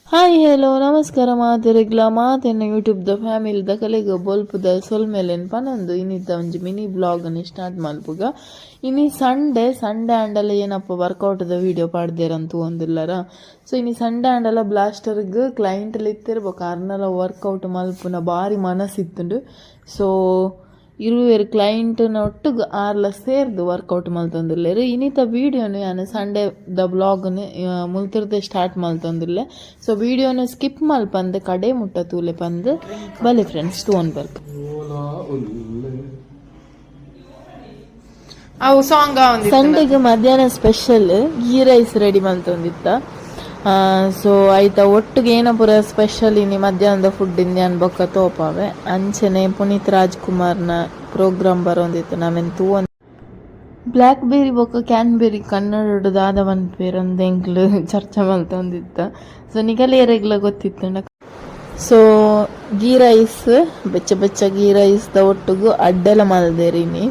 hi hello ನಮಸ್ಕಾರ ಮಾತೆರೆಗ್ಲ ಮಾತೆನ್ನ ಯೂಟ್ಯೂಬ್ದ ಫ್ಯಾಮಿಲಿದ ಕಲೆಗ ಬೊಲ್ಪುದ ಸೊಲ್ಮೇಲೆನ್ ಪನೊಂದು ಇನ್ನಿದ್ದ ಒಂಜಿ ಮಿನಿ ಬ್ಲಾಗ್ನ ಸ್ಟಾರ್ಟ್ ಮಲ್ಪುಗ ಇನಿ ಸಂಡೇ ಆಂಡಲ ಏನಪ್ಪ ವರ್ಕೌಟ್ದ ವಿಡಿಯೋ ಪಾಡ್ದೇರಂತೂ ಒಂದಿಲ್ಲರ ಸೊ ಇನಿ ಸಂಡೇ ಆಂಡಲ ಬ್ಲಾಸ್ಟರ್ಗ್ ಕ್ಲೈಂಟ್ಲ ಇತ್ತಿರ್ಬೇಕು ಕಾರ್ನಲ ವರ್ಕೌಟ್ ಮಲ್ಪುನ ಬಾರಿ ಮನಸ್ಸಿತ್ತುಂಡು ಸೊ ಇರುವೆರು ಕ್ಲೈಂಟ್ನ ಒಟ್ಟಿಗೆ ಆರ್ಲ ಸೇರ್ದು ವರ್ಕೌಟ್ ಮಲ್ತೊಂದುಲ್ಲೆರ್ ಇನ್ನಿತ ವೀಡಿಯೋನು ನಾನು ಸಂಡೇ ದ ಬ್ಲಾಗ್ನು ಮುಲ್ತಿರ್ದೆ ಸ್ಟಾರ್ಟ್ ಮಲ್ತೊಂದುಲ್ಲೆ ಸೊ ವೀಡಿಯೋನು ಸ್ಕಿಪ್ ಮಲ್ಪಂದು ಕಡೆ ಮುಟ್ಟ ತೂಲೆ ಪಂದು ಬಲೆ ಫ್ರೆಂಡ್ಸ್ ತೋನ್ ಬರ್ಕ ಅವು ಸಾಂಗ್ ಸಂಡೆಗೆ ಮಧ್ಯಾಹ್ನ ಸ್ಪೆಷಲ್ ಗೀ ರೈಸ್ ರೆಡಿ ಮಲ್ತೊಂದಿತ್ತ ಸೊ ಆಯ್ತಾ ಒಟ್ಟಿಗೆ ಏನ ಪೂರ ಸ್ಪೆಷಲ್ ಇನಿ ಮಧ್ಯಾಹ್ನದ ಫುಡ್ ಇಂದ್ಯಾನ್ ಬೊಕ್ಕ ತೋಪಾವೆ ಅಂಚನೆ ಪುನೀತ್ ರಾಜ್ಕುಮಾರ್ನ ಪ್ರೋಗ್ರಾಮ್ ಬರೋಂದಿತ್ತು ನಾವೇನು ತೂವೊಂದು ಬ್ಲ್ಯಾಕ್ ಬೇರಿ ಬೊಕ್ಕ ಕ್ಯಾನ್ಬೆರಿ ಕನ್ನಡದ ದಾದವನ್ ಪೇರೊಂದು ಎಂಕ್ಲು ಚರ್ಚೆ ಮಲ್ತೊಂದಿತ್ತ ಸೊ ನಿಗಲೇರೆಗ್ಲ ಗೊತ್ತಿತ್ತು ಸೊ ಗೀ ರೈಸ್ ಬೆಚ್ಚ ಗೀ ರೈಸ್ದ ಒಟ್ಟಿಗೂ ಅಡ್ಡೆಲ ಮಲ್ದೇರಿನಿ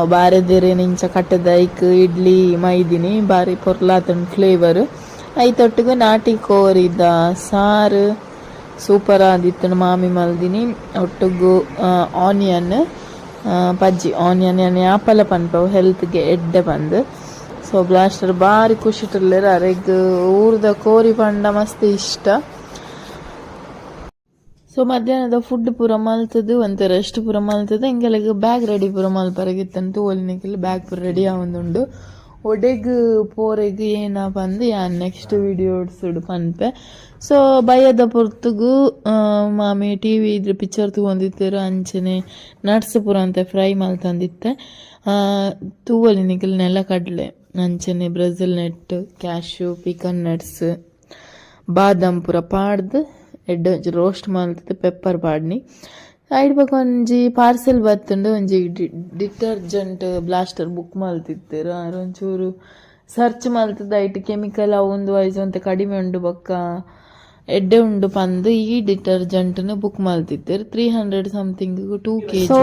ಬಾರೆದೇರೇನು ಇಂಚ ಕಟ್ಟದ ಐಕ್ ಇಡ್ಲಿ ಮೈದಿನಿ ಬಾರಿ ಪೊರ್ಲಾತನ್ ಫ್ಲೇವರ್ ಐತೊಟ್ಟಿಗೆ ನಾಟಿ ಕೋರಿದ ಸಾರು ಸೂಪರ್ ಆದಿತ್ತು ಮಾಮಿ ಮಲ್ದಿನಿ ಒಟ್ಟಿಗೂ ಆನಿಯನ್ ಪಜ್ಜಿ ಆನಿಯನ್ ಆಪಲ ಪನ್ಪವು ಹೆಲ್ತ್ಗೆ ಎಡ್ಡೆ ಬಂದು ಸೊ ಬ್ಲಾಸ್ಟರ್ ಬಾರಿ ಖುಷಿಟುಲ್ಲೆರ್ ಅರೆಗ್ ಊರ್ದ ಕೋರಿ ಪಂಡ ಮಸ್ತ್ ಇಷ್ಟ ಸೊ ಮಧ್ಯಾಹ್ನದ ಫುಡ್ ಪೂರ ಮಲ್ತದು ಒಂದು ರೆಸ್ಟ್ ಪೂರ ಮಲ್ತದು ಹಿಂಗೆಲ್ಲ ಬ್ಯಾಗ್ ರೆಡಿ ಪೂರ ಮಲ್ಪರಗಿತ್ತಂತೂ ಒಲಿನಿಕ್ಕಿಲ್ಲ ಬ್ಯಾಗ್ ಪೂರ ರೆಡಿ ಆವೊಂದುಂಡು ಒಡೆಗ್ ಪೋರೆಗ್ ಏನ ಪಂದು ಯಾನ್ ನೆಕ್ಸ್ಟ್ ವಿಡಿಯೋಡ್ಸುಡು ಪನ್ಪೆ ಸೊ ಬಯ್ಯದ ಪೊರ್ತುಗು ಮಾಮಿ ಟಿವಿ ಇದ್ರ ಪಿಕ್ಚರ್ ತೂವೊಂದಿತ್ತೆರು ಅಂಚನೆ ನಟ್ಸ್ ಪೂರ ಅಂತೆ ಫ್ರೈ ಮಲ್ತಂದಿತ್ತೆ ತೂವಲಿನಿಕಲ್ ನೆಲಕಡ್ಲೆ ಅಂಚನೆ ಬ್ರೆಜಿಲ್ ನೆಟ್ ಕ್ಯಾಶ್ಯೂ ಪಿಕನ್ ನಟ್ಸ್ ಬಾದಾಮ್ ಪೂರ ಪಾಡ್ದು ಎಡ್ಡೆ ಒಂಜಿ ರೋಸ್ಟ್ ಮಲ್ತದ್ದು ಪೆಪ್ಪರ್ ಪಾಡ್ನಿ ಐಡ್ ಬೊಕ ಒಂಜಿ ಪಾರ್ಸೆಲ್ ಬತ್ತುಂಡು ಒಂಜಿ ಡಿಟರ್ಜೆಂಟ್ ಬ್ಲಾಸ್ಟರ್ ಬುಕ್ ಮಲ್ತಿತ್ತೆರ್ ಒಂಚೂರು ಸರ್ಚ್ ಮಲ್ತದ ಐಟ್ ಕೆಮಿಕಲ್ ಅವೊಂದು ವೈಸ್ ಒಂತೆ ಕಡಿಮೆ ಉಂಡು ಬೊಕ್ಕ ಎಡ್ಡೆ ಉಂಡು ಪಂದು ಈ ಡಿಟರ್ಜೆಂಟ್ನು ಬುಕ್ ಮಲ್ತಿತ್ತೆರ್ 300 ಸಮಥಿಂಗ್ 2 kg ಸೊ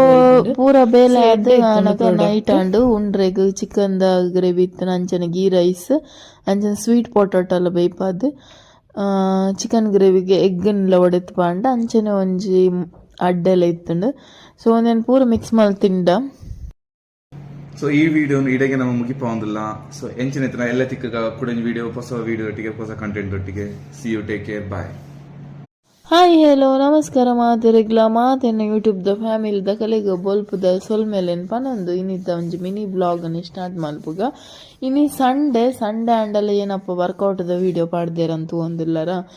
ಪೂರ ಬೇಲೆ ಆದ ನೈಟ್ ಅಂಡು ಉಂಡ್ರೆಗ್ ಚಿಕನ್ ದ ಗ್ರೇವಿ ಇತ್ತು ಅಂಚನೆ ಗೀ ರೈಸ್ ಅಂಚನೆ ಸ್ವೀಟ್ ಪೊಟಾಟೊ ಬೇಯ್ಪಾದ್ ಚಿಕನ್ ಗ್ರೇವಿಗೆ ಎಗ್ಗನ್ನೆಲ್ಲ ಒಡೆದು ಪಾಂಡ ಅಂಚನೆ ಒಂಜಿ ಅಡ್ಡೆಲ್ಲ ಇತ್ತುಂಡು ಸೊ ನಾನು ಪೂರ ಮಿಕ್ಸ್ ಮಲ್ತಿಂಡ ಸೊ ಈ ವಿಡಿಯೋನು ಇಡೆಗೆ ನಮ್ಮ ಮುಗಿಪೋಂದಿಲ್ಲ ಸೊ ಎಂಚಿನ ಎಲ್ಲ ತಿಕ್ಕ ಕೂಡ ವಿಡಿಯೋ ಹೊಸ ವಿಡಿಯೋ ಒಟ್ಟಿಗೆ ಹೊಸ ಕಂಟೆಂಟ್ ಒಟ್ಟಿಗೆ see you take care bye hi hello ನಮಸ್ಕಾರ ಮಾತೆರೆಗ್ಲ ಮಾತೆನ್ನ ಯೂಟ್ಯೂಬ್ದ ಫ್ಯಾಮಿಲಿದ ಕಲೆಗ ಬೊಲ್ಪುದ ಸೊಲ್ಮೇಲೆನ್ ಪನೊಂದು ಇನ್ನಿದ್ದ ಒಂಜಿ ಮಿನಿ ಬ್ಲಾಗ್ನ ಸ್ಟಾರ್ಟ್ ಮಲ್ಪುಗ ಇನಿ ಸಂಡೇ ಆಂಡಲ ಏನಪ್ಪ ವರ್ಕೌಟ್ದ ವಿಡಿಯೋ ಪಾಡ್ದೇರಂತೂ ಒಂದಿಲ್ಲರ